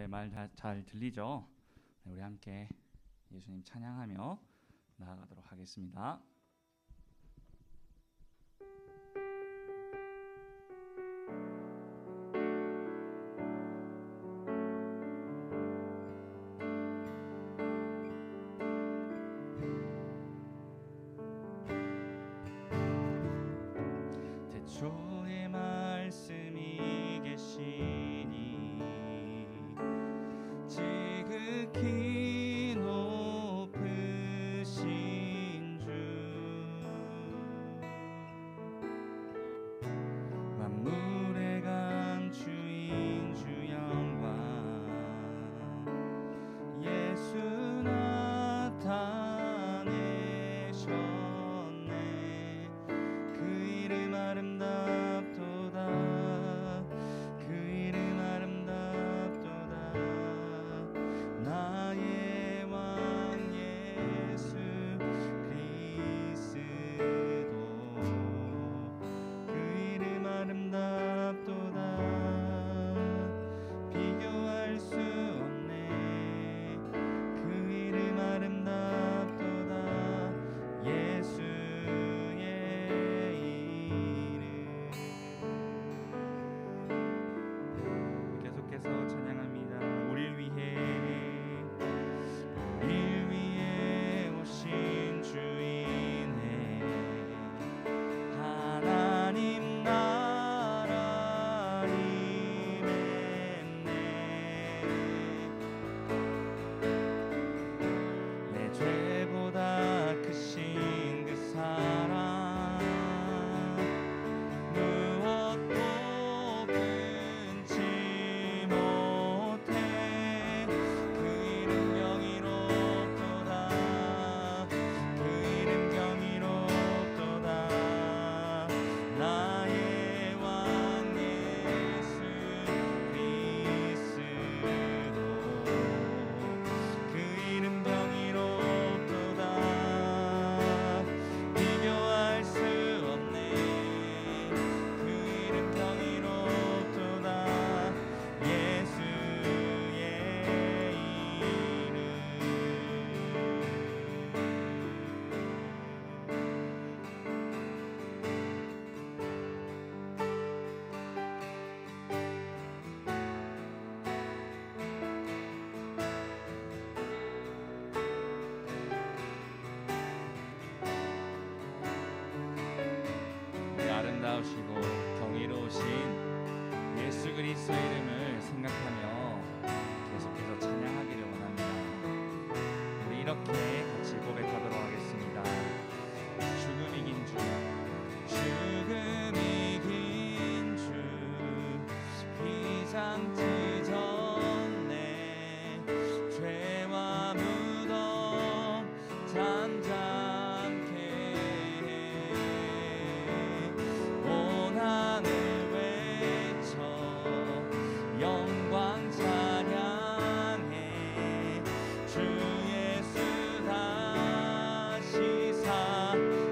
말 잘 들리죠? 네, 우리 함께 예수님 찬양하며 나아가도록 하겠습니다. 태초에 말씀이 계시니 지극히 높으신 주, 만물의 강주인 주 영광, 예수 나타내셨네. 그 이름 아름답도다, 그 이름 아름답도다. 나의 왕 예수 그리스도, 그 이름 아름답도다. 비교할 수 없네. 그 이름 아름답도다. 예수의 이름. 계속해서 찬양합니다. 우릴 위해 오신 주이네. 하나님 나라 임했네. 내 죄보다 크신 그 사랑, 무엇도 끊지 못해. 그 이름 경이롭도다, 그 이름 경이롭도다. 나의 왕 예수 그리스도, 그 이름 경이롭도다. 비교할 수 없네. 그 이름 경이롭도다. 예수의 이름. 네, 아름다우시고 경이로우신 예수 그리스도의 이름을 생각하며 계속해서 찬양하기를 원합니다. 우리 이렇게 같이 고백하도록 하겠습니다. 죽음 이긴 주, 죽음 이긴 주, 휘장 찢었네. 죄와 무덤 잠잠케 해. 온 하늘 외쳐 영광 찬양해. 주 예수 다시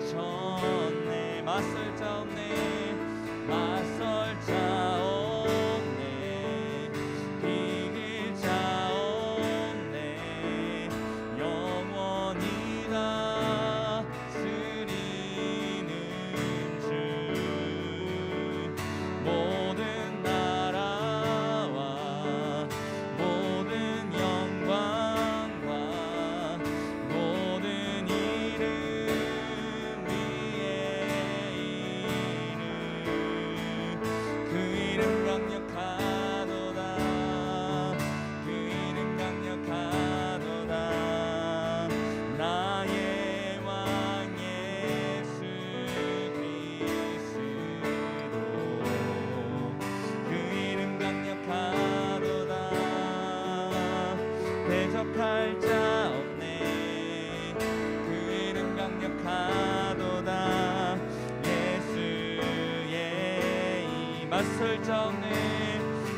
사셨네. 맞설 자 없네, 맞설 자 없네, 비길 자 없네. 영원히 다스리는 주, 모든 나라와 모든 영광과 모든 이름 위에 이름. 그 이름 강력하도다, 그 이름 강력하도다. 나의 왕 예수 그리스도, 그 이름 강력하도다. 대적할 자 없네. 그 이름 강력하도다. 예수의 이 맞설 자 없네,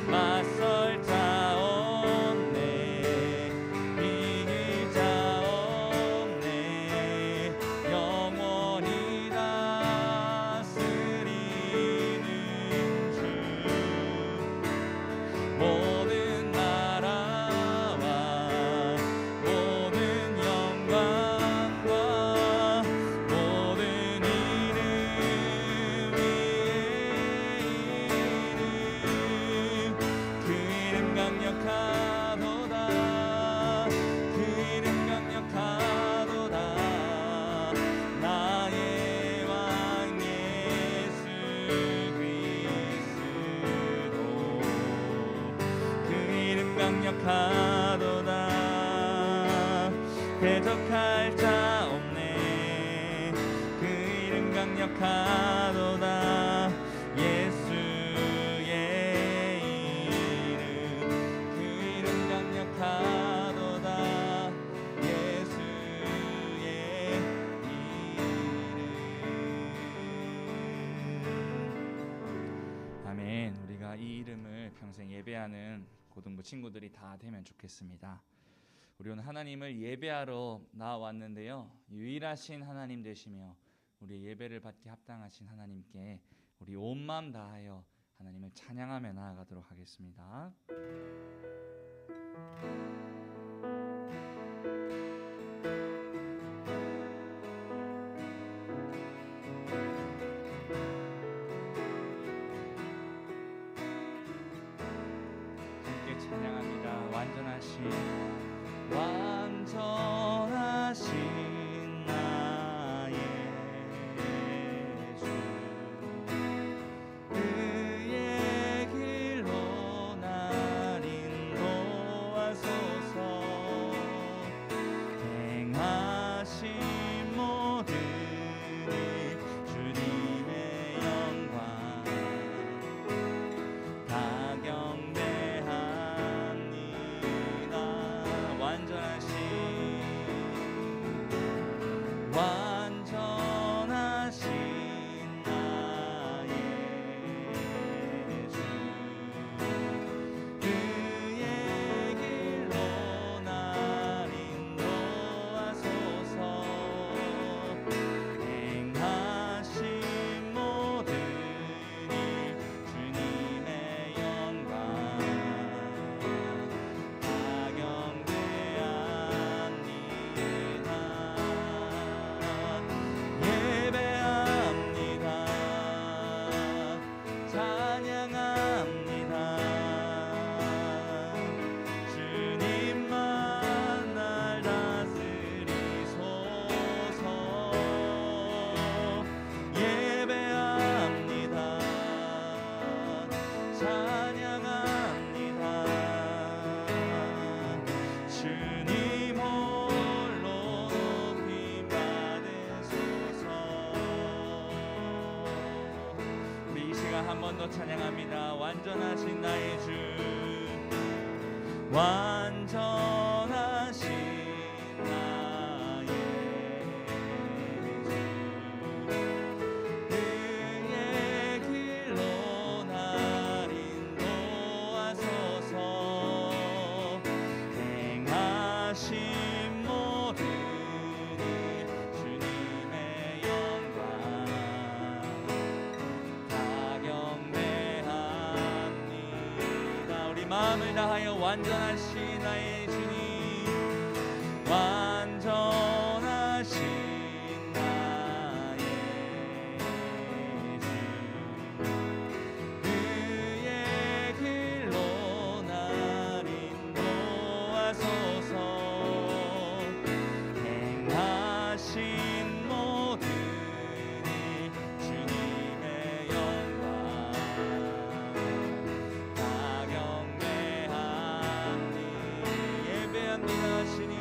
맞설 자 없네, 이길 자 없네. 영원히 다스리는 주, 모든 나라 강력하도다. 대적할 자 없네. 그 이름 강력하도다. 예수의 이름, 그 이름 강력하도다. 예수의 이름. 아멘. 우리가 이 이름을 평생 예배하는 고등부 친구들이 다 되면 좋겠습니다. 우리 오늘 하나님을 예배하러 나왔는데요, 유일하신 하나님 되시며 우리 예배를 받기 합당하신 하나님께 우리 온 마음 다하여 하나님을 찬양하며 나아가도록 하겠습니다. 함께 찬양합니다. 완전하신 나의 주, 그의 길로 날 인도하소서. 행하신 모든 일 주님의 영광 다 경배합니다. 완전하신 나의 주, 그의 길로 날 인도하소서. 행하신 모든 일 주님의 영광 다 경배합니다. 예배합니다. 찬양합니다. 주님만 날 다스리소서. 예배합니다. 찬양합니다. 주님 홀로 높임 받으소서. 우리 이 시간 한 번 더 찬양합니다. 완전하신 나의 주, 완전하신 나의 주, 그의 길로 날 인도하소서. 행하신 모든 일 주님의 영광 다 경배합니다. 우리 마음을 다하여 완전하신 나의 주님, 완전하신 나의 주, 그의 길로 날 인도하소서. 행하신 모든 일 주님의 영광 다 경배합니다. 예배합니다. 주님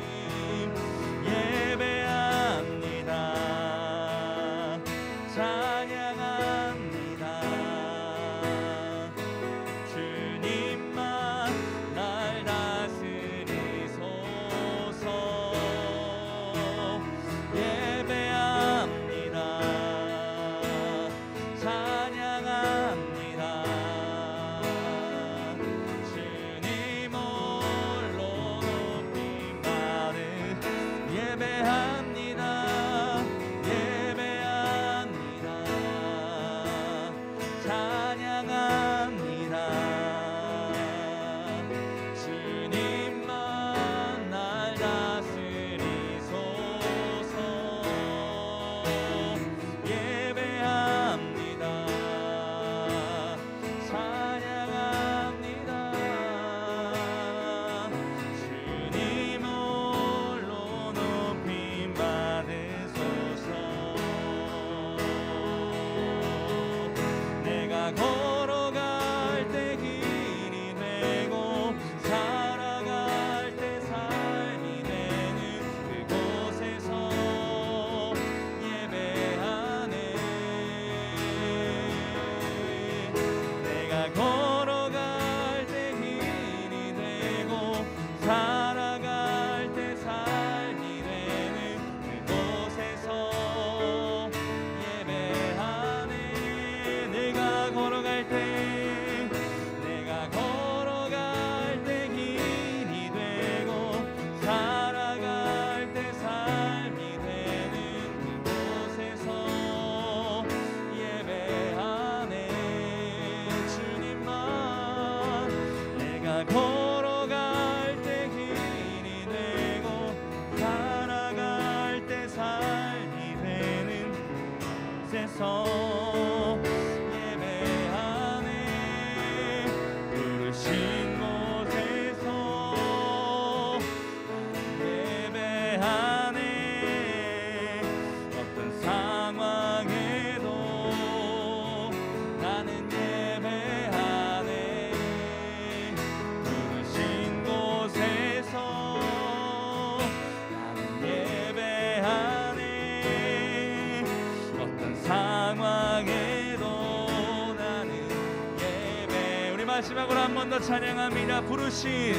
마지막으로 한 번 더 찬양합니다. 부르신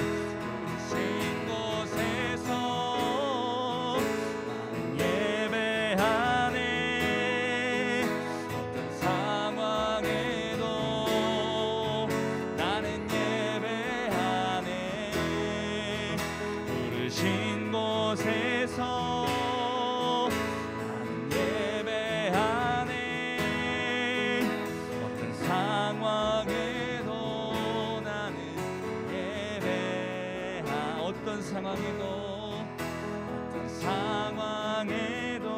곳에서 나는 예배하네. 어떤 상황에도 나는 예배하네. 부르신 곳에서 어떤 상황에도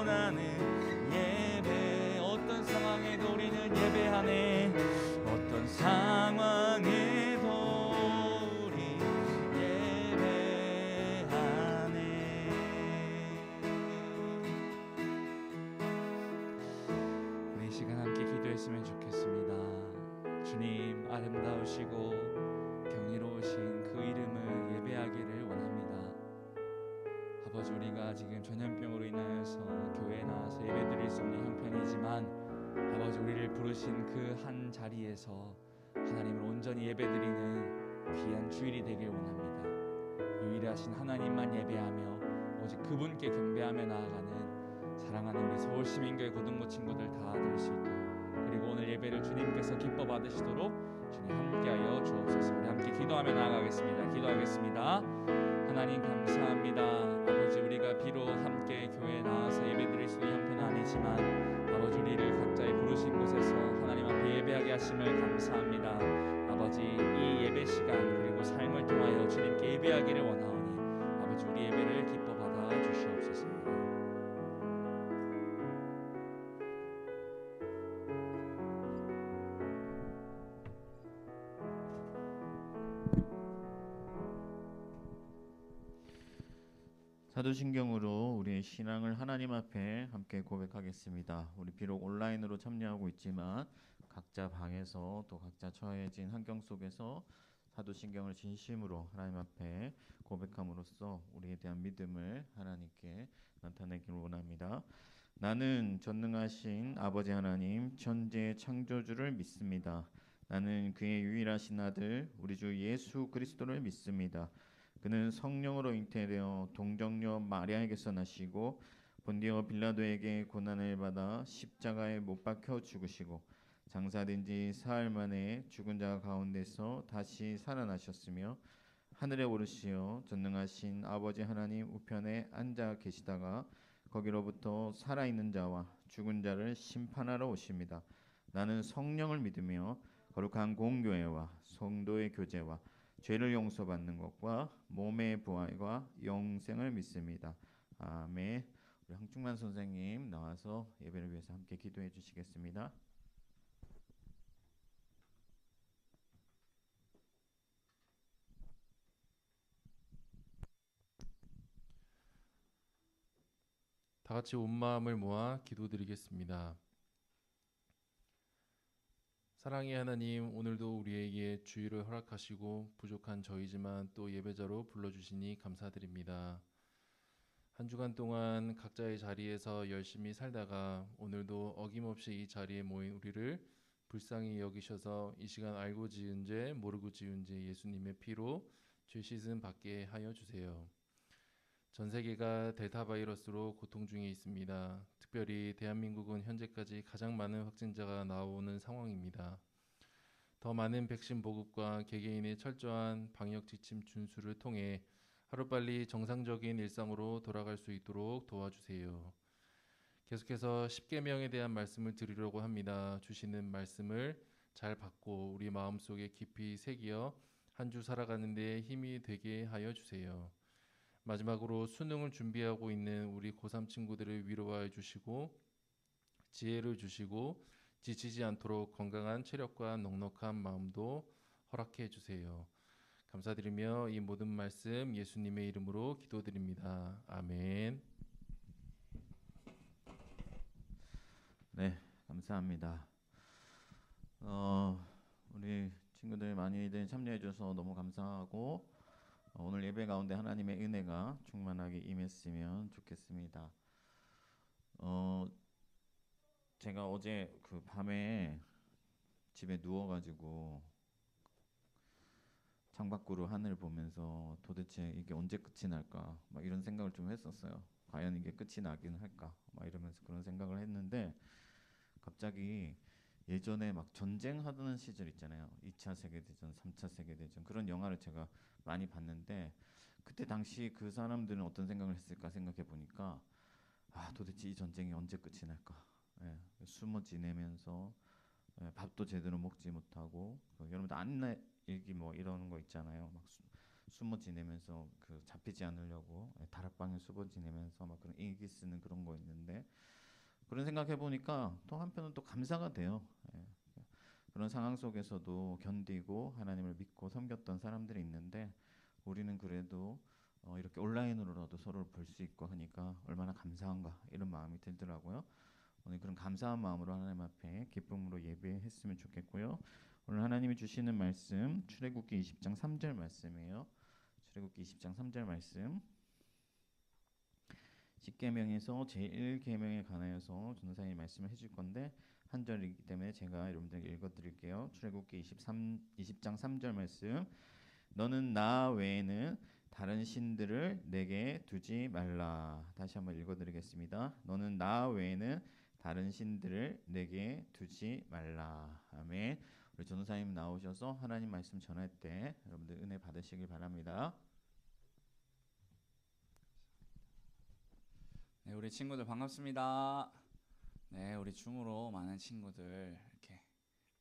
나는 예배. 어떤 상황에도 우리는 예배하네. 어떤 상황에도 우리 예배하네. 우리 이 시간 함께 기도했으면 좋겠습니다. 주님 아름다우시고 경이로우신 그 이름을 예배하기를 원합니다. 아버지, 우리가 지금 전염병으로 인하여서 교회에 나와서 예배드릴 수 없는 형편이지만 아버지, 우리를 부르신 그 한 자리에서 하나님을 온전히 예배드리는 귀한 주일이 되길 원합니다. 유일하신 하나님만 예배하며 오직 그분께 경배하며 나아가는 사랑하는 우리 서울시민교회 고등부 친구들 다 될 수 있도록, 그리고 오늘 예배를 주님께서 기뻐 받으시도록 주님 함께하여 주옵소서. 우리 함께 기도하며 나아가겠습니다. 기도하겠습니다. 하나님 감사합니다. 아버지, 우리가 비록 함께 교회에 나와서 예배드릴 수 있는 형편은 아니지만 아버지, 우리를 각자의 부르신 곳에서 하나님 앞에 예배하게 하심을 감사합니다. 아버지, 이 예배 시간 그리고 삶을 통하여 주님께 예배하기를 원하오니 아버지, 우리 예배를 기뻐 받아 주시옵소서. 사도신경으로 우리의 신앙을 하나님 앞에 함께 고백하겠습니다. 우리 비록 온라인으로 참여하고 있지만 각자 방에서 또 각자 처해진 환경 속에서 사도신경을 진심으로 하나님 앞에 고백함으로써 우리에 대한 믿음을 하나님께 나타내기를 원합니다. 나는 전능하신 아버지 하나님 천지의 창조주를 믿습니다. 나는 그의 유일하신 아들 우리 주 예수 그리스도를 믿습니다. 그는 성령으로 잉태되어 동정녀 마리아에게서 나시고 본디오 빌라도에게 고난을 받아 십자가에 못 박혀 죽으시고 장사된 지 사흘 만에 죽은 자 가운데서 다시 살아나셨으며 하늘에 오르시어 전능하신 아버지 하나님 우편에 앉아 계시다가 거기로부터 살아있는 자와 죽은 자를 심판하러 오십니다. 나는 성령을 믿으며 거룩한 공교회와 성도의 교제와 죄를 용서받는 것과 몸의 부활과 영생을 믿습니다. 아멘. 우리 황충만 선생님 나와서 예배를 위해서 함께 기도해 주시겠습니다. 다 같이 온 마음을 모아 기도드리겠습니다. 사랑의 하나님, 오늘도 우리에게 주의를 허락하시고 부족한 저희지만 또 예배자로 불러주시니 감사드립니다. 한 주간 동안 각자의 자리에서 열심히 살다가 오늘도 어김없이 이 자리에 모인 우리를 불쌍히 여기셔서 이 시간 알고 지은 죄 모르고 지은 죄 예수님의 피로 죄 씻음 받게 하여 주세요. 전 세계가 델타 바이러스로 고통 중에 있습니다. 특별히 대한민국은 현재까지 가장 많은 확진자가 나오는 상황입니다. 더 많은 백신 보급과 개개인의 철저한 방역 지침 준수를 통해 하루빨리 정상적인 일상으로 돌아갈 수 있도록 도와주세요. 계속해서 10계명에 대한 말씀을 드리려고 합니다. 주시는 말씀을 잘 받고 우리 마음속에 깊이 새기어 한 주 살아가는 데 힘이 되게 하여 주세요. 마지막으로 수능을 준비하고 있는 우리 고3 친구들을 위로하여 주시고 지혜를 주시고 지치지 않도록 건강한 체력과 넉넉한 마음도 허락해 주세요. 감사드리며 이 모든 말씀 예수님의 이름으로 기도드립니다. 아멘. 네, 감사합니다. 우리 친구들 많이들 참여해 주셔서 너무 감사하고 오늘 예배 가운데 하나님의 은혜가 충만하게 임했으면 좋겠습니다. 제가 어제 그 밤에 집에 누워가지고 창밖으로 하늘 보면서 도대체 이게 언제 끝이 날까 막 이런 생각을 좀 했었어요. 과연 이게 끝이 나긴 할까 막 이러면서 그런 생각을 했는데 갑자기 예전에 막 전쟁하던 시절 있잖아요. 2차 세계대전, 3차 세계대전 그런 영화를 제가 많이 봤는데 그때 당시 그 사람들은 어떤 생각을 했을까 생각해 보니까 아 도대체 이 전쟁이 언제 끝이 날까. 예, 숨어 지내면서 밥도 제대로 먹지 못하고 여러분들 안내 일기 뭐 이런 거 있잖아요. 막 숨어 지내면서 그 잡히지 않으려고 다락방에 숨어 지내면서 막 그런 일기 쓰는 그런 거 있는데 그런 생각해 보니까 또 한편은 또 감사가 돼요. 예. 그런 상황 속에서도 견디고 하나님을 믿고 섬겼던 사람들이 있는데 우리는 그래도 이렇게 온라인으로라도 서로를 볼 수 있고 하니까 얼마나 감사한가 이런 마음이 들더라고요. 오늘 그런 감사한 마음으로 하나님 앞에 기쁨으로 예배했으면 좋겠고요. 오늘 하나님이 주시는 말씀 출애굽기 20장 3절 말씀이에요. 출애굽기 20장 3절 말씀. 10계명에서 제1계명에 관하여서 전도사님이 말씀을 해줄 건데 한 절이기 때문에 제가 여러분들에게 읽어드릴게요. 출애굽기 20장 3절 말씀. 너는 나 외에는 다른 신들을 내게 두지 말라. 다시 한번 읽어드리겠습니다. 너는 나 외에는 다른 신들을 내게 두지 말라. 아멘. 우리 전도사님 나오셔서 하나님 말씀 전할 때 여러분들 은혜 받으시길 바랍니다. 네, 우리 친구들 반갑습니다. 네, 우리 줌으로 많은 친구들 이렇게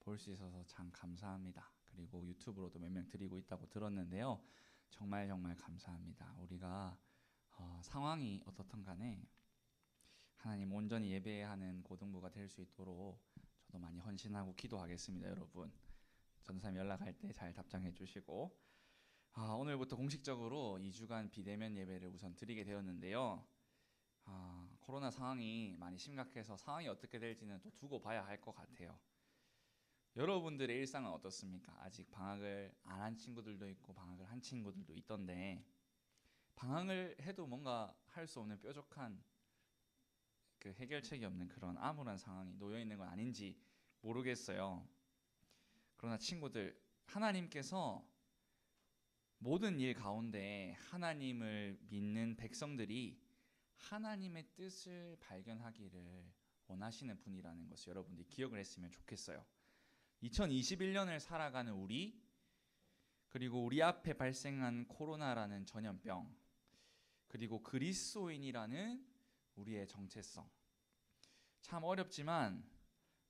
볼 수 있어서 참 감사합니다. 그리고 유튜브로도 몇 명 드리고 있다고 들었는데요. 정말 감사합니다. 우리가 상황이 어떻든 간에 하나님 온전히 예배하는 고등부가 될 수 있도록 저도 많이 헌신하고 기도하겠습니다. 여러분 전도사님 연락할 때 잘 답장해 주시고 오늘부터 공식적으로 2주간 비대면 예배를 우선 드리게 되었는데요. 코로나 상황이 많이 심각해서 상황이 어떻게 될지는 또 두고 봐야 할 것 같아요. 여러분들의 일상은 어떻습니까? 아직 방학을 안 한 친구들도 있고 방학을 한 친구들도 있던데 방학을 해도 뭔가 할 수 없는 뾰족한 그 해결책이 없는 그런 암울한 상황이 놓여 있는 건 아닌지 모르겠어요. 그러나 친구들, 하나님께서 모든 일 가운데 하나님을 믿는 백성들이 하나님의 뜻을 발견하기를 원하시는 분이라는 것을 여러분들이 기억을 했으면 좋겠어요. 2021년을 살아가는 우리, 그리고 우리 앞에 발생한 코로나라는 전염병, 그리고 그리스도인이라는 우리의 정체성, 참 어렵지만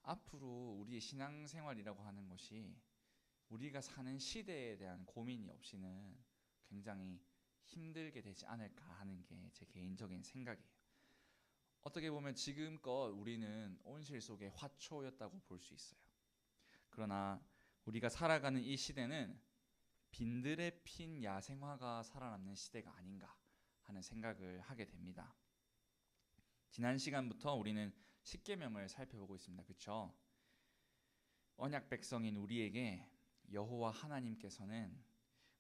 앞으로 우리의 신앙생활이라고 하는 것이 우리가 사는 시대에 대한 고민이 없이는 굉장히 힘들게 되지 않을까 하는 게 제 개인적인 생각이에요. 어떻게 보면 지금껏 우리는 온실 속의 화초였다고 볼 수 있어요. 그러나 우리가 살아가는 이 시대는 빈들에 핀 야생화가 살아남는 시대가 아닌가 하는 생각을 하게 됩니다. 지난 시간부터 우리는 십계명을 살펴보고 있습니다. 그렇죠? 언약 백성인 우리에게 여호와 하나님께서는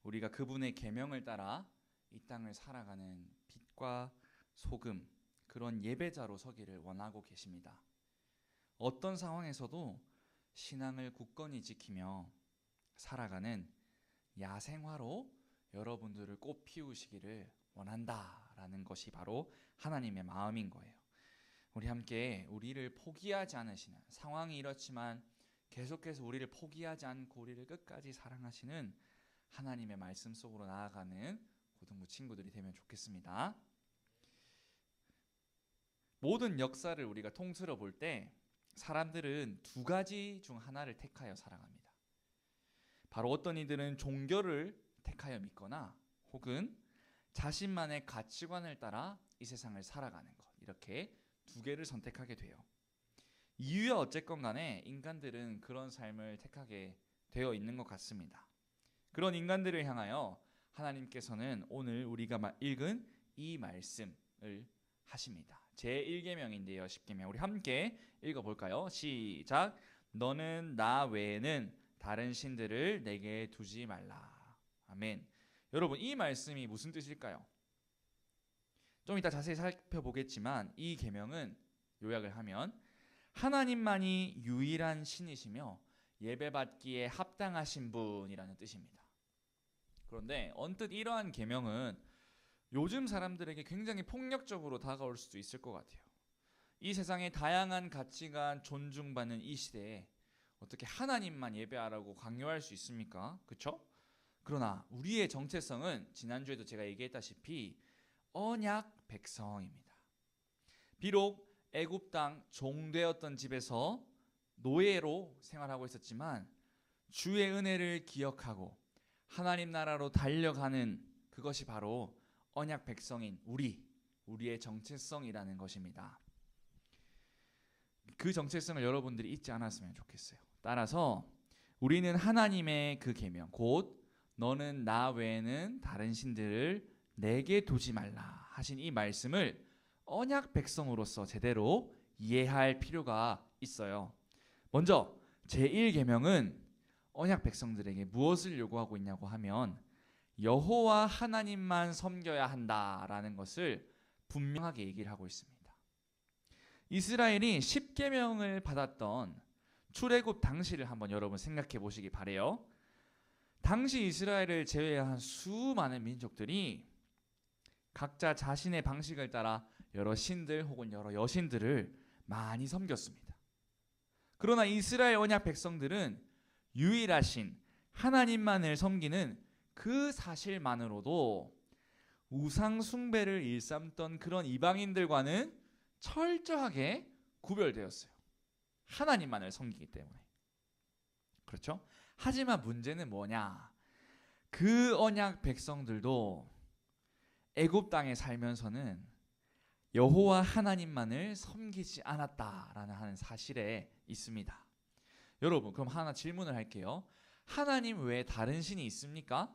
우리가 그분의 계명을 따라 이 땅을 살아가는 빛과 소금, 그런 예배자로 서기를 원하고 계십니다. 어떤 상황에서도 신앙을 굳건히 지키며 살아가는 야생화로 여러분들을 꽃 피우시기를 원한다라는 것이 바로 하나님의 마음인 거예요. 우리 함께 우리를 포기하지 않으시는, 상황이 이렇지만 계속해서 우리를 포기하지 않고 우리를 끝까지 사랑하시는 하나님의 말씀 속으로 나아가는 고등부 친구들이 되면 좋겠습니다. 모든 역사를 우리가 통틀어 볼 때 사람들은 두 가지 중 하나를 택하여 살아갑니다. 바로 어떤 이들은 종교를 택하여 믿거나 혹은 자신만의 가치관을 따라 이 세상을 살아가는 것, 이렇게 두 개를 선택하게 돼요. 이유야 어쨌건 간에 인간들은 그런 삶을 택하게 되어 있는 것 같습니다. 그런 인간들을 향하여 하나님께서는 오늘 우리가 읽은 이 말씀을 하십니다. 제1계명인데요. 10계명. 우리 함께 읽어볼까요? 시작. 너는 나 외에는 다른 신들을 내게 두지 말라. 아멘. 여러분, 이 말씀이 무슨 뜻일까요? 좀 이따 자세히 살펴보겠지만 이 계명은 요약을 하면 하나님만이 유일한 신이시며 예배받기에 합당하신 분이라는 뜻입니다. 그런데 언뜻 이러한 계명은 요즘 사람들에게 굉장히 폭력적으로 다가올 수도 있을 것 같아요. 이 세상의 다양한 가치관 존중받는 이 시대에 어떻게 하나님만 예배하라고 강요할 수 있습니까? 그렇죠? 그러나 우리의 정체성은 지난주에도 제가 얘기했다시피 언약 백성입니다. 비록 애굽 땅 종되었던 집에서 노예로 생활하고 있었지만 주의 은혜를 기억하고 하나님 나라로 달려가는 그것이 바로 언약 백성인 우리의 정체성이라는 것입니다. 그 정체성을 여러분들이 잊지 않았으면 좋겠어요. 따라서 우리는 하나님의 그 계명, 곧 너는 나 외에는 다른 신들을 내게 두지 말라 하신 이 말씀을 언약 백성으로서 제대로 이해할 필요가 있어요. 먼저 제1계명은 언약 백성들에게 무엇을 요구하고 있냐고 하면 여호와 하나님만 섬겨야 한다라는 것을 분명하게 얘기를 하고 있습니다. 이스라엘이 10계명을 받았던 출애굽 당시를 한번 여러분 생각해 보시기 바래요. 당시 이스라엘을 제외한 수많은 민족들이 각자 자신의 방식을 따라 여러 신들 혹은 여러 여신들을 많이 섬겼습니다. 그러나 이스라엘 언약 백성들은 유일하신 하나님만을 섬기는 그 사실만으로도 우상 숭배를 일삼던 그런 이방인들과는 철저하게 구별되었어요. 하나님만을 섬기기 때문에. 그렇죠? 하지만 문제는 뭐냐? 그 언약 백성들도 애굽 땅에 살면서는 여호와 하나님만을 섬기지 않았다라는 하는 사실에 있습니다. 여러분, 그럼 하나 질문을 할게요. 하나님 외에 다른 신이 있습니까?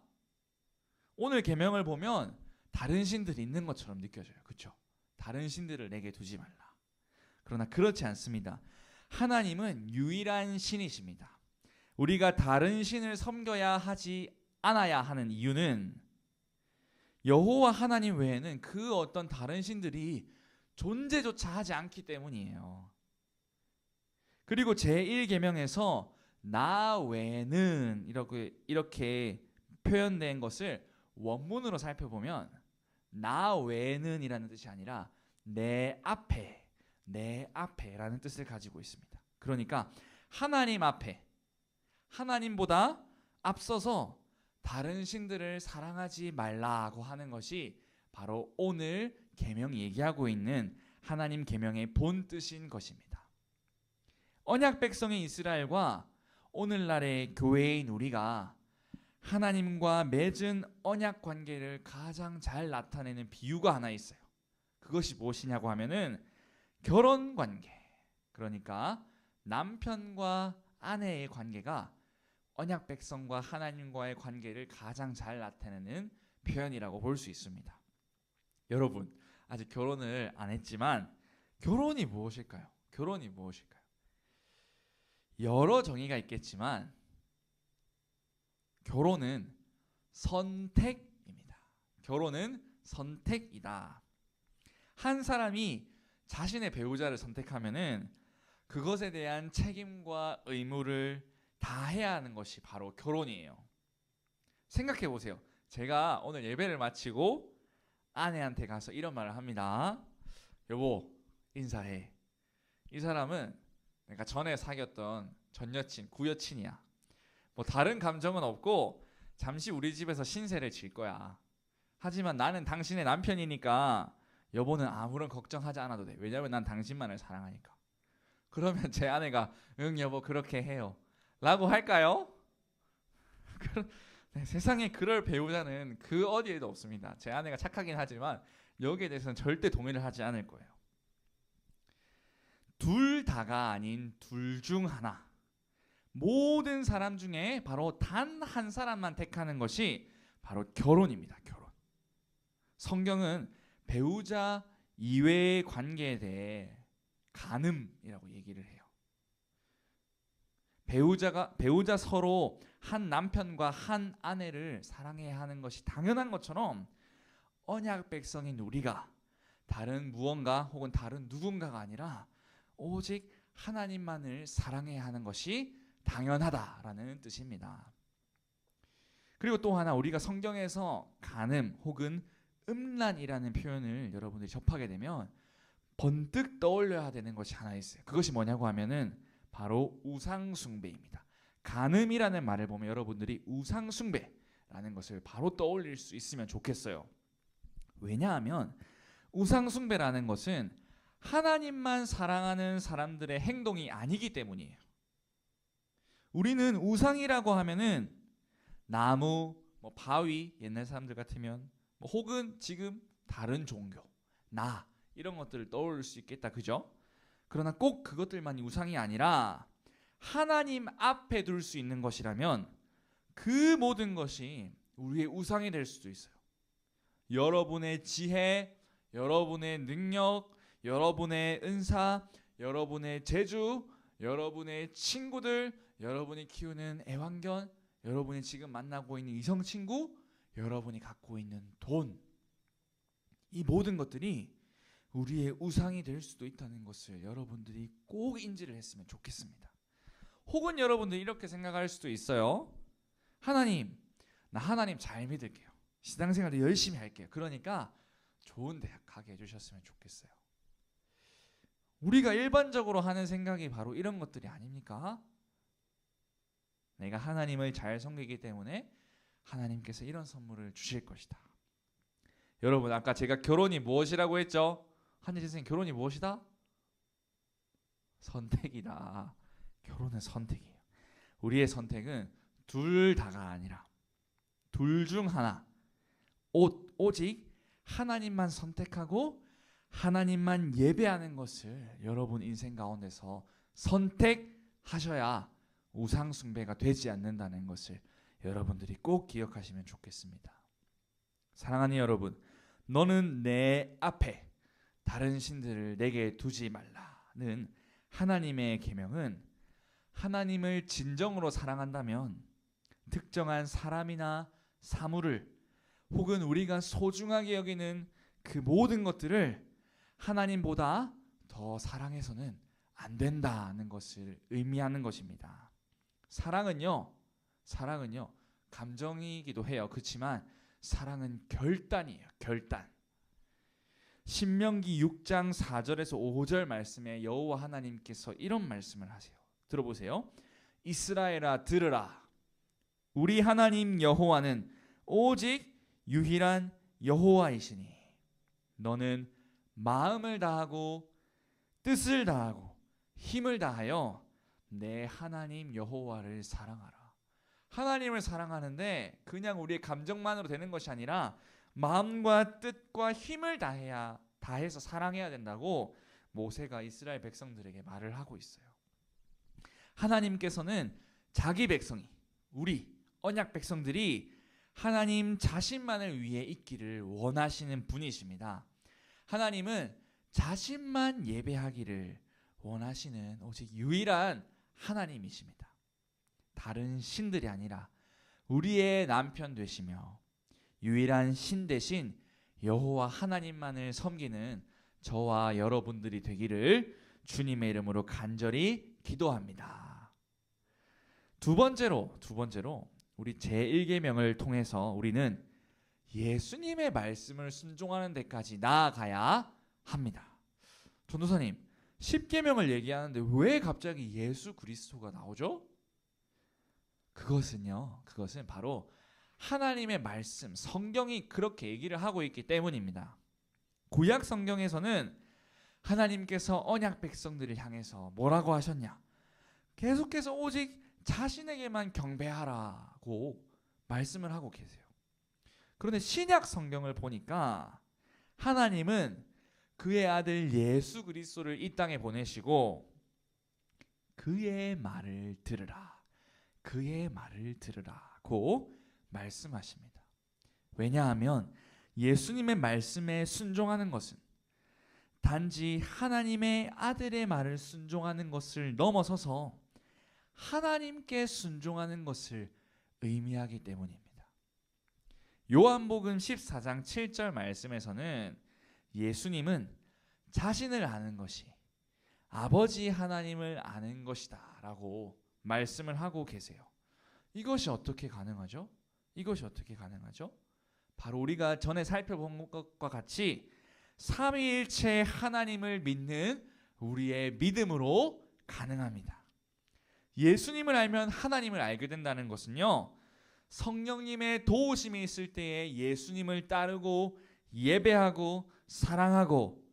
오늘 계명을 보면 다른 신들이 있는 것처럼 느껴져요. 그렇죠? 다른 신들을 내게 두지 말라. 그러나 그렇지 않습니다. 하나님은 유일한 신이십니다. 우리가 다른 신을 섬겨야 하지 않아야 하는 이유는 여호와 하나님 외에는 그 어떤 다른 신들이 존재조차 하지 않기 때문이에요. 그리고 제1계명에서 나 외에는 이렇게 표현된 것을 원문으로 살펴보면 나 외에는 이라는 뜻이 아니라 내 앞에라는 뜻을 가지고 있습니다. 그러니까 하나님 앞에, 하나님보다 앞서서 다른 신들을 사랑하지 말라고 하는 것이 바로 오늘 계명이 얘기하고 있는 하나님 계명의 본 뜻인 것입니다. 언약 백성의 이스라엘과 오늘날의 교회인 우리가 하나님과 맺은 언약 관계를 가장 잘 나타내는 비유가 하나 있어요. 그것이 무엇이냐고 하면은 결혼 관계. 그러니까 남편과 아내의 관계가 언약 백성과 하나님과의 관계를 가장 잘 나타내는 표현이라고 볼 수 있습니다. 여러분, 아직 결혼을 안 했지만 결혼이 무엇일까요? 결혼이 무엇일까요? 여러 정의가 있겠지만 결혼은 선택입니다. 결혼은 선택이다. 한 사람이 자신의 배우자를 선택하면은 그것에 대한 책임과 의무를 다 해야 하는 것이 바로 결혼이에요. 생각해 보세요. 제가 오늘 예배를 마치고 아내한테 가서 이런 말을 합니다. 여보, 인사해. 이 사람은 내가 전에 사귀었던 전 여친, 구여친이야. 뭐 다른 감정은 없고 잠시 우리 집에서 신세를 질 거야. 하지만 나는 당신의 남편이니까 여보는 아무런 걱정하지 않아도 돼. 왜냐하면 난 당신만을 사랑하니까. 그러면 제 아내가 응 여보 그렇게 해요 라고 할까요? 네, 세상에 그럴 배우자는 그 어디에도 없습니다. 제 아내가 착하긴 하지만 여기에 대해서는 절대 동의를 하지 않을 거예요. 둘 다가 아닌 둘 중 하나. 모든 사람 중에 바로 단 한 사람만 택하는 것이 바로 결혼입니다. 결혼. 성경은 배우자 이외의 관계에 대해 간음이라고 얘기를 해요. 배우자 서로 한 남편과 한 아내를 사랑해야 하는 것이 당연한 것처럼 언약 백성인 우리가 다른 무언가 혹은 다른 누군가가 아니라 오직 하나님만을 사랑해야 하는 것이 당연하다라는 뜻입니다. 그리고 또 하나 우리가 성경에서 간음 혹은 음란이라는 표현을 여러분들이 접하게 되면 번뜩 떠올려야 되는 것이 하나 있어요. 그것이 뭐냐고 하면은 바로 우상숭배입니다. 간음이라는 말을 보면 여러분들이 우상숭배라는 것을 바로 떠올릴 수 있으면 좋겠어요. 왜냐하면 우상숭배라는 것은 하나님만 사랑하는 사람들의 행동이 아니기 때문이에요. 우리는 우상이라고 하면은 나무, 바위, 옛날 사람들 같으면 혹은 지금 다른 종교, 나 이런 것들을 떠올릴 수 있겠다, 그죠? 그러나 꼭 그것들만이 우상이 아니라 하나님 앞에 둘 수 있는 것이라면 그 모든 것이 우리의 우상이 될 수도 있어요. 여러분의 지혜, 여러분의 능력, 여러분의 은사, 여러분의 재주, 여러분의 친구들, 여러분이 키우는 애완견, 여러분이 지금 만나고 있는 이성 친구, 여러분이 갖고 있는 돈, 이 모든 것들이 우리의 우상이 될 수도 있다는 것을 여러분들이 꼭 인지를 했으면 좋겠습니다. 혹은 여러분들이 이렇게 생각할 수도 있어요. 하나님, 나 하나님 잘 믿을게요. 신앙생활도 열심히 할게요. 그러니까 좋은 대학 가게 해주셨으면 좋겠어요. 우리가 일반적으로 하는 생각이 바로 이런 것들이 아닙니까? 내가 하나님을 잘 섬기기 때문에 하나님께서 이런 선물을 주실 것이다. 여러분, 아까 제가 결혼이 무엇이라고 했죠? 한예진 선생님, 결혼이 무엇이다? 선택이다. 결혼은 선택이에요. 우리의 선택은 둘 다가 아니라 둘 중 하나. 오직 하나님만 선택하고 하나님만 예배하는 것을 여러분 인생 가운데서 선택하셔야 우상 숭배가 되지 않는다는 것을 여러분들이 꼭 기억하시면 좋겠습니다. 사랑하는 여러분, 너는 내 앞에 다른 신들을 내게 두지 말라는 하나님의 계명은 하나님을 진정으로 사랑한다면 특정한 사람이나 사물을 혹은 우리가 소중하게 여기는 그 모든 것들을 하나님보다 더 사랑해서는 안 된다는 것을 의미하는 것입니다. 사랑은요 감정이기도 해요. 그렇지만 사랑은 결단이에요. 결단. 신명기 6장 4절에서 5절 말씀에 여호와 하나님께서 이런 말씀을 하세요. 들어보세요. 이스라엘아 들으라. 우리 하나님 여호와는 오직 유일한 여호와이시니 너는 마음을 다하고 뜻을 다하고 힘을 다하여 내 하나님 여호와를 사랑하라. 하나님을 사랑하는데 그냥 우리의 감정만으로 되는 것이 아니라 마음과 뜻과 힘을 다해서 사랑해야 된다고 모세가 이스라엘 백성들에게 말을 하고 있어요. 하나님께서는 자기 백성이, 우리 언약 백성들이 하나님 자신만을 위해 있기를 원하시는 분이십니다. 하나님은 자신만 예배하기를 원하시는 오직 유일한 하나님이십니다. 다른 신들이 아니라 우리의 남편 되시며 유일한 신 대신 여호와 하나님만을 섬기는 저와 여러분들이 되기를 주님의 이름으로 간절히 기도합니다. 두 번째로 우리 제1계명을 통해서 우리는 예수님의 말씀을 순종하는 데까지 나아가야 합니다. 전도사님, 10계명을 얘기하는데 왜 갑자기 예수 그리스도가 나오죠? 그것은 바로 하나님의 말씀, 성경이 그렇게 얘기를 하고 있기 때문입니다. 구약 성경에서는 하나님께서 언약 백성들을 향해서 뭐라고 하셨냐? 계속해서 오직 자신에게만 경배하라고 말씀을 하고 계세요. 그런데 신약 성경을 보니까 하나님은 그의 아들 예수 그리스도를 이 땅에 보내시고 그의 말을 들으라. 그의 말을 들으라고 말씀하십니다. 왜냐하면 예수님의 말씀에 순종하는 것은 단지 하나님의 아들의 말을 순종하는 것을 넘어서서 하나님께 순종하는 것을 의미하기 때문입니다. 요한복음 14장 7절 말씀에서는 예수님은 자신을 아는 것이 아버지 하나님을 아는 것이다 라고 말씀을 하고 계세요. 이것이 어떻게 가능하죠? 이것이 어떻게 가능하죠? 바로 우리가 전에 살펴본 것과 같이 삼위일체 하나님을 믿는 우리의 믿음으로 가능합니다. 예수님을 알면 하나님을 알게 된다는 것은요, 성령님의 도우심이 있을 때에 예수님을 따르고 예배하고 사랑하고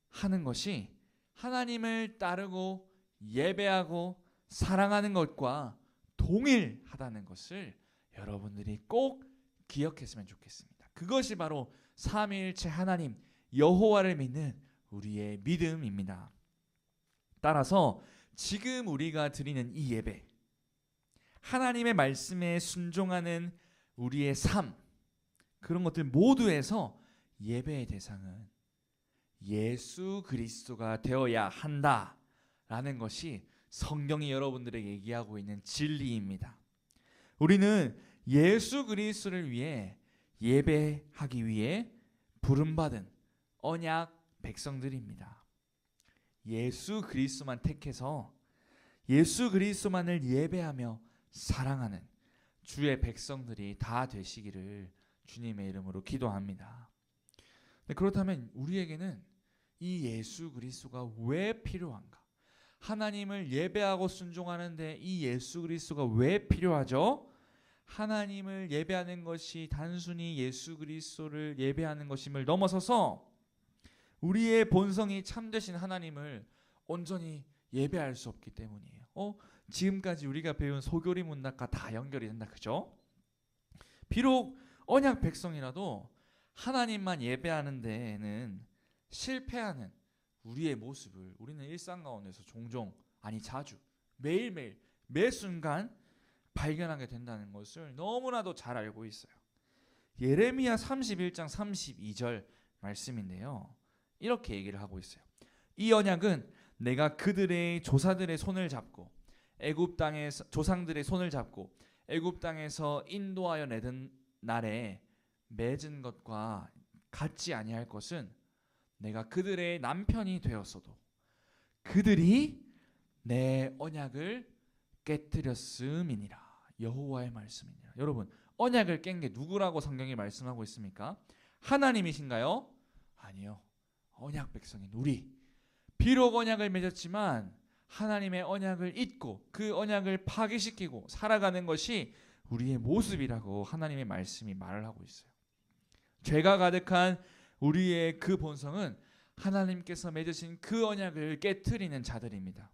하는 것이 하나님을 따르고 예배하고 사랑하는 것과 동일하다는 것을 여러분들이 꼭 기억했으면 좋겠습니다. 그것이 바로 삼위일체 하나님 여호와를 믿는 우리의 믿음입니다. 따라서 지금 우리가 드리는 이 예배, 하나님의 말씀에 순종하는 우리의 삶, 그런 것들 모두에서 예배의 대상은 예수 그리스도가 되어야 한다라는 것이 성경이 여러분들에게 얘기하고 있는 진리입니다. 우리는 예수 그리스도를 위해 예배하기 위해 부름받은 언약 백성들입니다. 예수 그리스도만 택해서 예수 그리스도만을 예배하며 사랑하는 주의 백성들이 다 되시기를 주님의 이름으로 기도합니다. 그렇다면 우리에게는 이 예수 그리스도가 왜 필요한가? 하나님을 예배하고 순종하는데 이 예수 그리스도가 왜 필요하죠? 하나님을 예배하는 것이 단순히 예수 그리스도를 예배하는 것임을 넘어서서 우리의 본성이 참되신 하나님을 온전히 예배할 수 없기 때문이에요. 지금까지 우리가 배운 소교리 문학과 다 연결이 된다, 그죠? 비록 언약 백성이라도 하나님만 예배하는 데에는 실패하는 우리의 모습을 우리는 일상 가운데서 종종, 아니 자주, 매일매일 매 순간 발견하게 된다는 것을 너무나도 잘 알고 있어요. 예레미야 31장 32절 말씀인데요, 이렇게 얘기를 하고 있어요. 이 언약은 내가 그들의 조상들의 손을 잡고 애굽 땅에서 조상들의 손을 잡고 애굽 땅에서 인도하여 내던 날에 맺은 것과 같지 아니할 것은 내가 그들의 남편이 되었어도 그들이 내 언약을 깨뜨렸음이니라. 여호와의 말씀이니라. 여러분, 언약을 깬 게 누구라고 성경이 말씀하고 있습니까? 하나님이신가요? 아니요. 언약 백성인 우리. 비록 언약을 맺었지만 하나님의 언약을 잊고 그 언약을 파기시키고 살아가는 것이 우리의 모습이라고 하나님의 말씀이 말을 하고 있어요. 죄가 가득한 우리의 그 본성은 하나님께서 맺으신 그 언약을 깨트리는 자들입니다.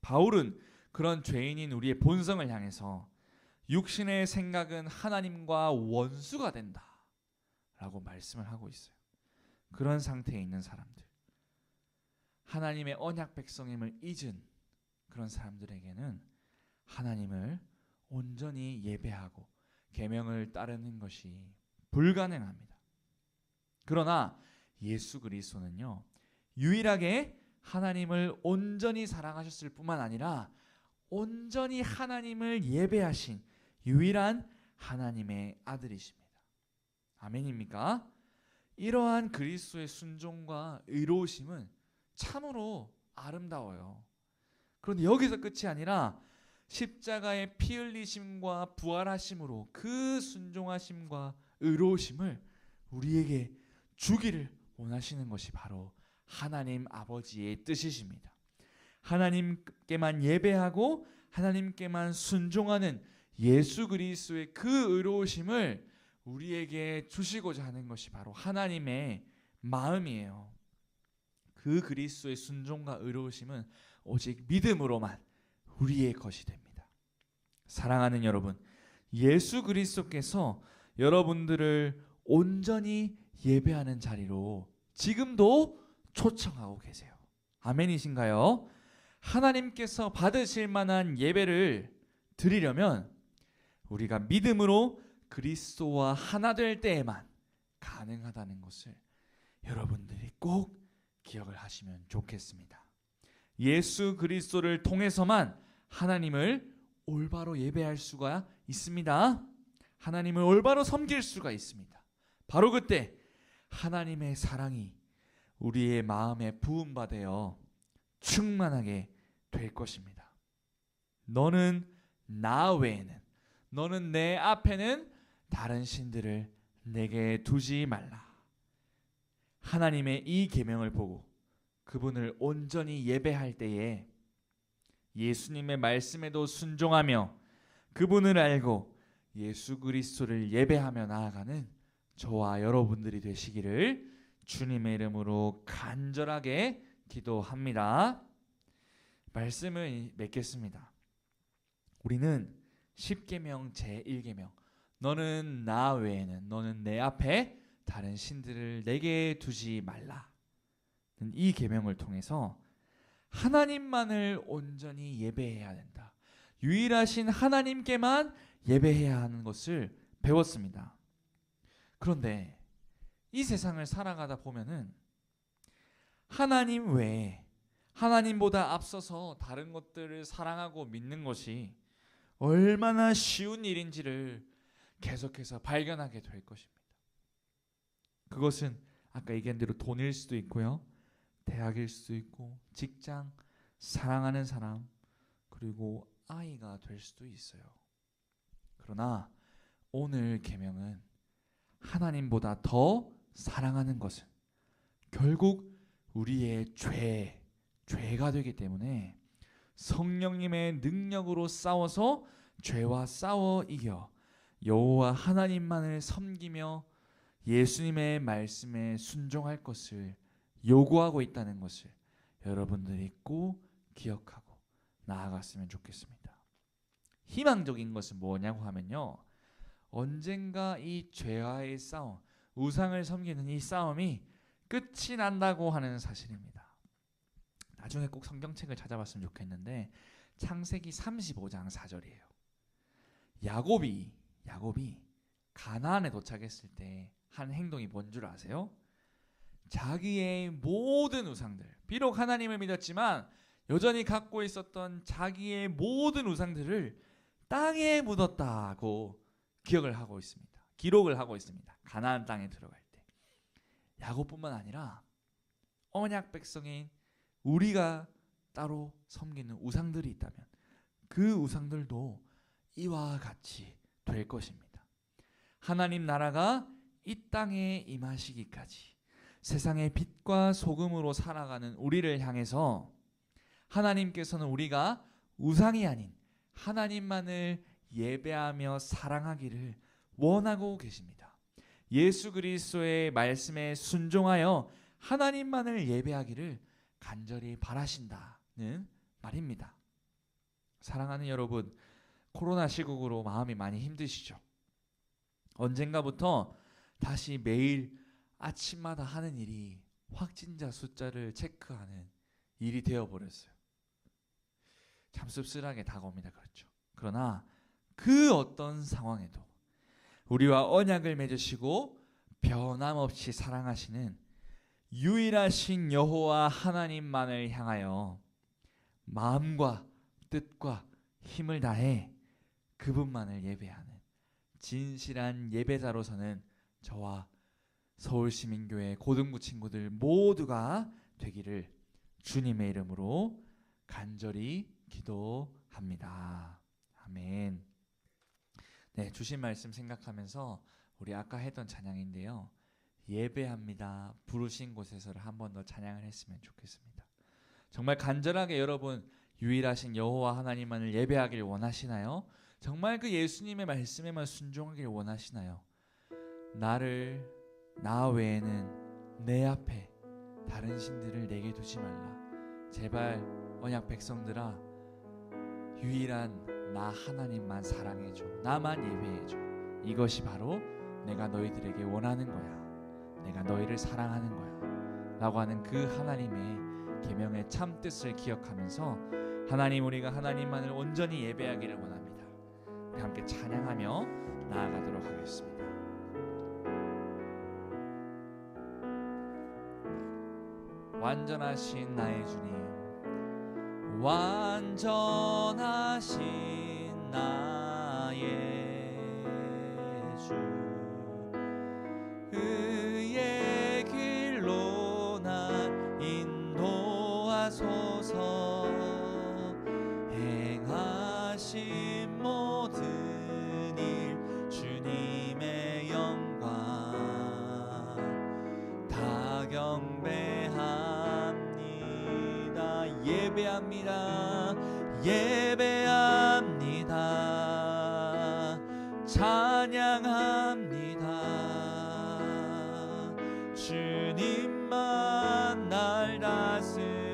바울은 그런 죄인인 우리의 본성을 향해서 육신의 생각은 하나님과 원수가 된다 라고 말씀을 하고 있어요. 그런 상태에 있는 사람들, 하나님의 언약 백성임을 잊은 그런 사람들에게는 하나님을 온전히 예배하고 계명을 따르는 것이 불가능합니다. 그러나 예수 그리스도는요, 유일하게 하나님을 온전히 사랑하셨을 뿐만 아니라 온전히 하나님을 예배하신 유일한 하나님의 아들이십니다. 아멘입니까? 이러한 그리스도의 순종과 의로우심은 참으로 아름다워요. 그런데 여기서 끝이 아니라 십자가의 피 흘리심과 부활하심으로 그 순종하심과 의로우심을 우리에게 주기를 원하시는 것이 바로 하나님 아버지의 뜻이십니다. 하나님께만 예배하고 하나님께만 순종하는 예수 그리스도의 그 의로우심을 우리에게 주시고자 하는 것이 바로 하나님의 마음이에요. 그 그리스도의 순종과 의로우심은 오직 믿음으로만 우리의 것이 됩니다. 사랑하는 여러분, 예수 그리스도께서 여러분들을 온전히 예배하는 자리로 지금도 초청하고 계세요. 아멘이신가요? 하나님께서 받으실 만한 예배를 드리려면 우리가 믿음으로 그리스도와 하나 될 때에만 가능하다는 것을 여러분들이 꼭 기억을 하시면 좋겠습니다. 예수 그리스도를 통해서만 하나님을 올바로 예배할 수가 있습니다. 하나님을 올바로 섬길 수가 있습니다. 바로 그때 하나님의 사랑이 우리의 마음에 부음받아 충만하게 될 것입니다. 너는 나 외에는 너는 내 앞에는 다른 신들을 내게 두지 말라. 하나님의 이 계명을 보고 그분을 온전히 예배할 때에 예수님의 말씀에도 순종하며 그분을 알고 예수 그리스도를 예배하며 나아가는 저와 여러분들이 되시기를 주님의 이름으로 간절하게 기도합니다. 말씀을 맺겠습니다. 우리는 10계명 제1계명 너는 나 외에는 너는 내 앞에 다른 신들을 내게 두지 말라. 이 계명을 통해서 하나님만을 온전히 예배해야 된다. 유일하신 하나님께만 예배해야 하는 것을 배웠습니다. 그런데 이 세상을 살아가다 보면은 하나님 외에 하나님보다 앞서서 다른 것들을 사랑하고 믿는 것이 얼마나 쉬운 일인지를 계속해서 발견하게 될 것입니다. 그것은 아까 얘기한 대로 돈일 수도 있고요. 대학일 수도 있고 직장, 사랑하는 사람, 그리고 아이가 될 수도 있어요. 그러나 오늘 계명은 하나님보다 더 사랑하는 것은 결국 우리의 죄가 되기 때문에 성령님의 능력으로 싸워서 죄와 싸워 이겨 여호와 하나님만을 섬기며 예수님의 말씀에 순종할 것을 요구하고 있다는 것을 여러분들이 꼭 기억하고 나아갔으면 좋겠습니다. 희망적인 것은 뭐냐고 하면요, 언젠가 이 죄와의 싸움, 우상을 섬기는 이 싸움이 끝이 난다고 하는 사실입니다. 나중에 꼭 성경책을 찾아봤으면 좋겠는데 창세기 35장 4절이에요. 야곱이 가나안에 도착했을 때 한 행동이 뭔 줄 아세요? 자기의 모든 우상들, 비록 하나님을 믿었지만 여전히 갖고 있었던 자기의 모든 우상들을 땅에 묻었다고 기록을 하고 있습니다. 가나안 땅에 들어갈 때. 야곱뿐만 아니라 언약 백성인 우리가 따로 섬기는 우상들이 있다면 그 우상들도 이와 같이 될 것입니다. 하나님 나라가 이 땅에 임하시기까지 세상의 빛과 소금으로 살아가는 우리를 향해서 하나님께서는 우리가 우상이 아닌 하나님만을 예배하며 사랑하기를 원하고 계십니다. 예수 그리스도의 말씀에 순종하여 하나님만을 예배하기를 간절히 바라신다는 말입니다. 사랑하는 여러분, 코로나 시국으로 마음이 많이 힘드시죠? 언젠가부터 다시 매일 아침마다 하는 일이 확진자 숫자를 체크하는 일이 되어버렸어요. 참 씁쓸하게 다가옵니다. 그렇죠? 그러나 그 어떤 상황에도 우리와 언약을 맺으시고 변함없이 사랑하시는 유일하신 여호와 하나님만을 향하여 마음과 뜻과 힘을 다해 그분만을 예배하는 진실한 예배자로서는 저와 서울시민교회 고등부 친구들 모두가 되기를 주님의 이름으로 간절히 기도합니다. 아멘. 네, 주신 말씀 생각하면서 우리 아까 했던 찬양인데요, 예배합니다 부르신 곳에서를 한 번 더 찬양을 했으면 좋겠습니다. 정말 간절하게 여러분 유일하신 여호와 하나님만을 예배하길 원하시나요? 정말 그 예수님의 말씀에만 순종하길 원하시나요? 나 외에는 내 앞에 다른 신들을 내게 두지 말라. 제발 언약 백성들아, 유일한 나 하나님만 사랑해줘. 나만 예배해줘. 이것이 바로 내가 너희들에게 원하는 거야. 내가 너희를 사랑하는 거야. 라고 하는 그 하나님의 계명의 참 뜻을 기억하면서 하나님, 우리가 하나님만을 온전히 예배하기를 원합니다. 우리 함께 찬양하며 나아가도록 하겠습니다. 완전하신 나의 주님, 완전하신 나의 주, 의의 길로 날 인도하소서. 행하신 모든 예배합니다. 예배합니다. 찬양합니다. 주님만 날 다스리소서.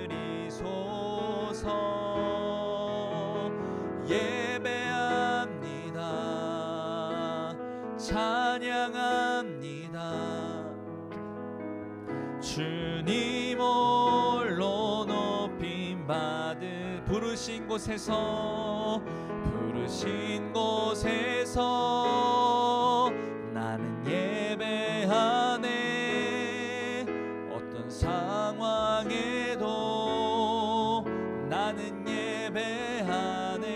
예배합니다. 찬양합니다. 주님 홀로 높임 받은 부르신 곳에서 나는 예배하네. 어떤 상황에도 나는 예배하네.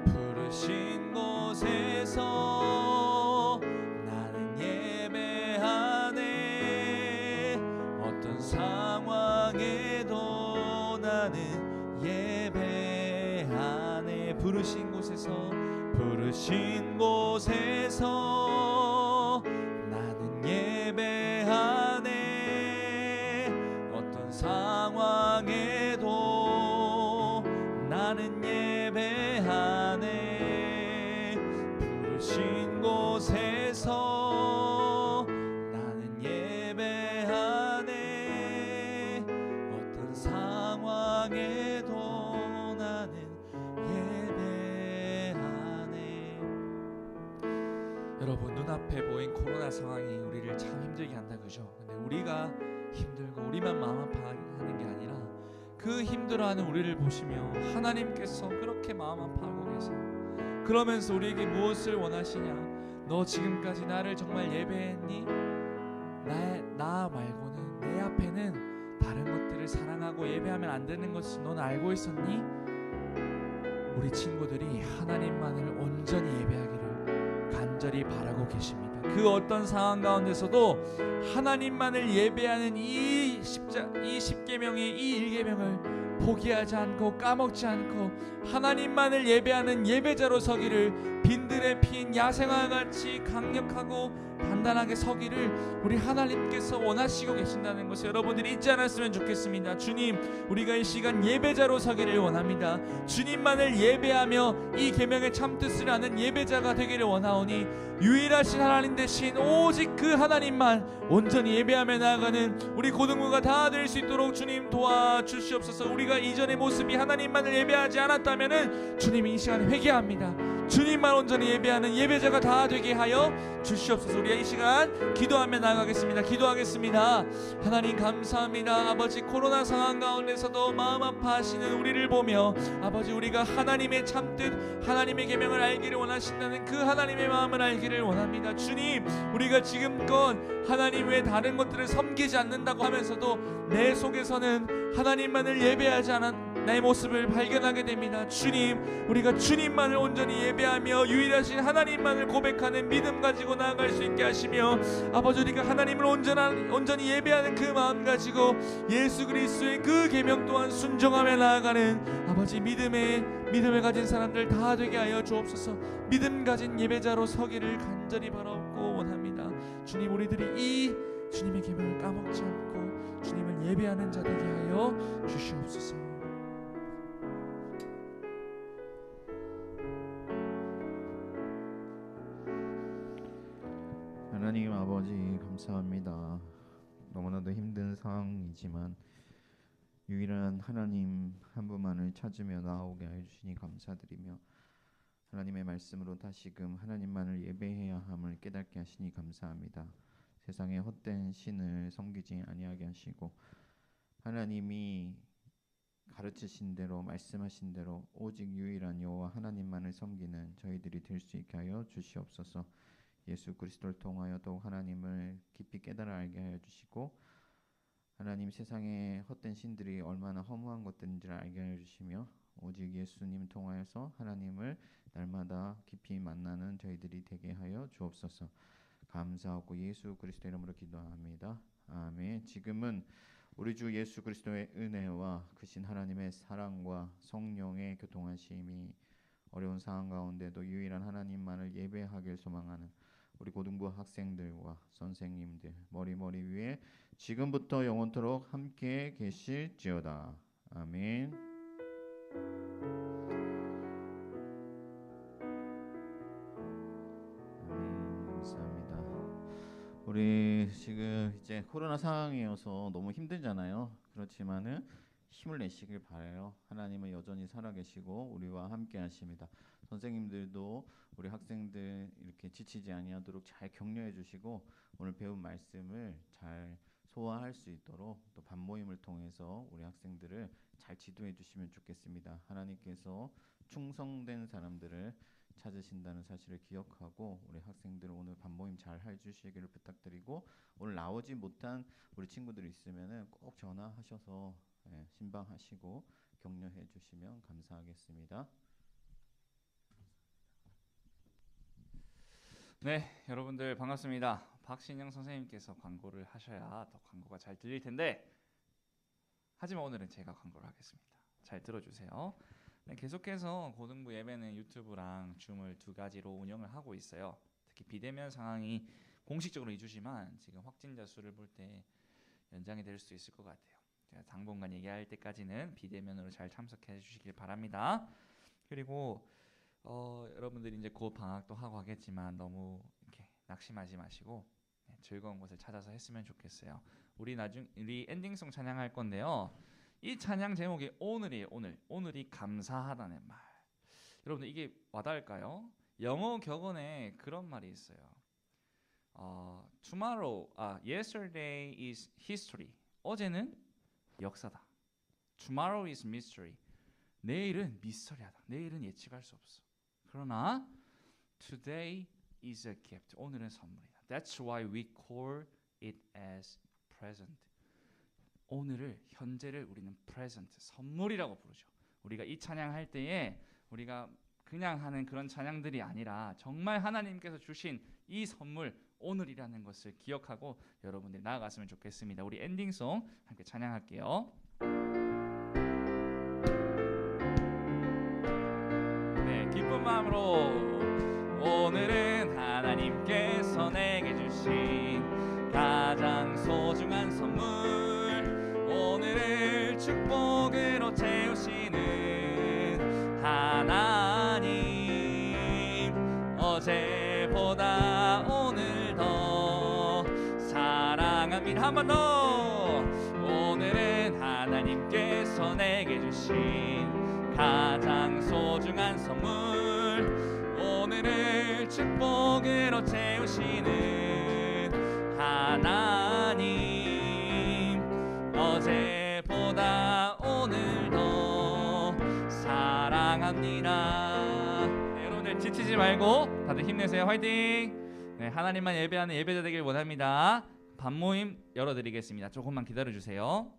부르신 곳에서 나는 예배하네. 어떤 상황에도 나는 예배하네. 부르신 곳에서 나는 예배하네. 어떤 상황에도 나는 예배하네. 부르신 곳에서 나는 예배하네. 어떤 상황에도 나는 예배하네. 여러분, 눈앞에 보인 코로나 상황이 우리를 참 힘들게 한다, 그죠? 근데 우리가 힘들고 우리만 마음 아파하는 게 아니라 그 힘들어하는 우리를 보시며 하나님께서 그렇게 마음 아파하고 계세요. 그러면서 우리에게 무엇을 원하시냐? 너 지금까지 나를 정말 예배했니? 나 말고는 내 앞에는 다른 것들을 사랑하고 예배하면 안 되는 것을 넌 알고 있었니? 우리 친구들이 하나님만을 온전히 예배하기를 간절히 바라고 계십니다. 그 어떤 상황 가운데서도 하나님만을 예배하는 이 십계명의 이 일계명을 포기하지 않고 까먹지 않고 하나님만을 예배하는 예배자로 서기를, 빈들에 핀 야생화 같이 강력하고 단단하게 서기를 우리 하나님께서 원하시고 계신다는 것을 여러분들이 잊지 않았으면 좋겠습니다. 주님, 우리가 이 시간 예배자로 서기를 원합니다. 주님만을 예배하며 이 계명의 참뜻을 아는 예배자가 되기를 원하오니 유일하신 하나님 대신 오직 그 하나님만 온전히 예배하며 나아가는 우리 고등부가 다 될 수 있도록 주님 도와주시옵소서. 우리가 이전의 모습이 하나님만을 예배하지 않았다면 주님이 이 시간에 회개합니다. 주님만 온전히 예배하는 예배자가 다 되게 하여 주시옵소서. 우리가 이 시간 기도하며 나아가겠습니다. 기도하겠습니다. 하나님 감사합니다. 아버지, 코로나 상황 가운데서도 마음 아파하시는 우리를 보며 아버지, 우리가 하나님의 참뜻, 하나님의 계명을 알기를 원하신다는 그 하나님의 마음을 알기를 원합니다. 주님, 우리가 지금껏 하나님 외에 다른 것들을 섬기지 않는다고 하면서도 내 속에서는 하나님만을 예배하지 않은 내 모습을 발견하게 됩니다. 주님, 우리가 주님만을 온전히 예배하며 유일하신 하나님만을 고백하는 믿음 가지고 나아갈 수 있게 하시며 아버지, 우리가 하나님을 온전히 예배하는 그 마음 가지고 예수 그리스도의 그 계명 또한 순종하며 나아가는 아버지, 믿음을 가진 사람들 다 되게 하여 주옵소서. 믿음 가진 예배자로 서기를 간절히 바라옵고 원합니다. 주님, 우리들이 이 주님의 계명을 까먹지 않고 주님을 예배하는 자 되게 하여 주시옵소서. 하나님 아버지 감사합니다. 너무나도 힘든 상황이지만 유일한 하나님 한 분만을 찾으며 나오게 하여 주시니 감사드리며 하나님의 말씀으로 다시금 하나님만을 예배해야 함을 깨닫게 하시니 감사합니다. 세상의 헛된 신을 섬기지 아니하게 하시고 하나님이 가르치신 대로 말씀하신 대로 오직 유일한 여호와 하나님만을 섬기는 저희들이 될 수 있게 하여 주시옵소서. 예수 그리스도를 통하여 더욱 하나님을 깊이 깨달아 알게 하여 주시고 하나님, 세상의 헛된 신들이 얼마나 허무한 것들인지를 알게 하여 주시며 오직 예수님 통하여서 하나님을 날마다 깊이 만나는 저희들이 되게 하여 주옵소서. 감사하고 예수 그리스도 이름으로 기도합니다. 아멘. 지금은 우리 주 예수 그리스도의 은혜와 크신 하나님의 사랑과 성령의 교통하심이 어려운 상황 가운데도 유일한 하나님만을 예배하길 소망하는 우리 고등부 학생들과 선생님들 머리 위에 지금부터 영원토록 함께 계실지어다. 아멘. 아멘. 감사합니다. 우리 지금 이제 코로나 상황이어서 너무 힘들잖아요. 그렇지만은 힘을 내시길 바라요. 하나님은 여전히 살아계시고 우리와 함께 하십니다. 선생님들도 우리 학생들 이렇게 지치지 아니하도록 잘 격려해 주시고 오늘 배운 말씀을 잘 소화할 수 있도록 또 반모임을 통해서 우리 학생들을 잘 지도해 주시면 좋겠습니다. 하나님께서 충성된 사람들을 찾으신다는 사실을 기억하고 우리 학생들 오늘 반모임 잘 해주시기를 부탁드리고 오늘 나오지 못한 우리 친구들이 있으면은 꼭 전화하셔서 신방하시고 격려해 주시면 감사하겠습니다. 네, 여러분들 반갑습니다. 박신영 선생님께서 광고를 하셔야 더 광고가 잘 들릴 텐데 하지만 오늘은 제가 광고를 하겠습니다. 잘 들어주세요. 네, 계속해서 고등부 예배는 유튜브랑 줌을 2가지로 운영을 하고 있어요. 특히 비대면 상황이 공식적으로 2주지만 지금 확진자 수를 볼 때 연장이 될 수 있을 것 같아요. 제가 당분간 얘기할 때까지는 비대면으로 잘 참석해 주시길 바랍니다. 그리고 여러분들이 이제 곧 방학도 하고 하겠지만 너무 이렇게 낙심하지 마시고 즐거운 곳을 찾아서 했으면 좋겠어요. 우리 엔딩송 찬양할 건데요. 이 찬양 제목이 오늘이에요. 오늘이 감사하다는 말. 여러분들 이게 와닿을까요? 영어 격언에 그런 말이 있어요. Yesterday is history. 어제는 역사다. Tomorrow is mystery. 내일은 미스터리하다. 내일은 예측할 수 없어. 그러나 today is a gift. 오늘은 선물이다. That's why we call it as present. 오늘을 현재를 우리는 present 선물이라고 부르죠. 우리가 이 찬양할 때에 우리가 그냥 하는 그런 찬양들이 아니라 정말 하나님께서 주신 이 선물 오늘이라는 것을 기억하고 여러분들이 나아갔으면 좋겠습니다. 우리 엔딩송 함께 찬양할게요. 네, 기쁜 마음으로 오늘은 하나님께서 내게 주신 가장 소중한 선물 오늘을 축복으로 채우시는 하나님 어제보다 오늘 더 사랑합니다. 한 번 더 오늘은 하나님께서 내게 주신 가장 소중한 선물 오늘을 축복으로 채우시는 하나님 어제보다 오늘 더 사랑합니다. 네, 여러분들 지치지 말고 다들 힘내세요. 화이팅. 네, 하나님만 예배하는 예배자 되길 원합니다. 반모임 열어드리겠습니다. 조금만 기다려주세요.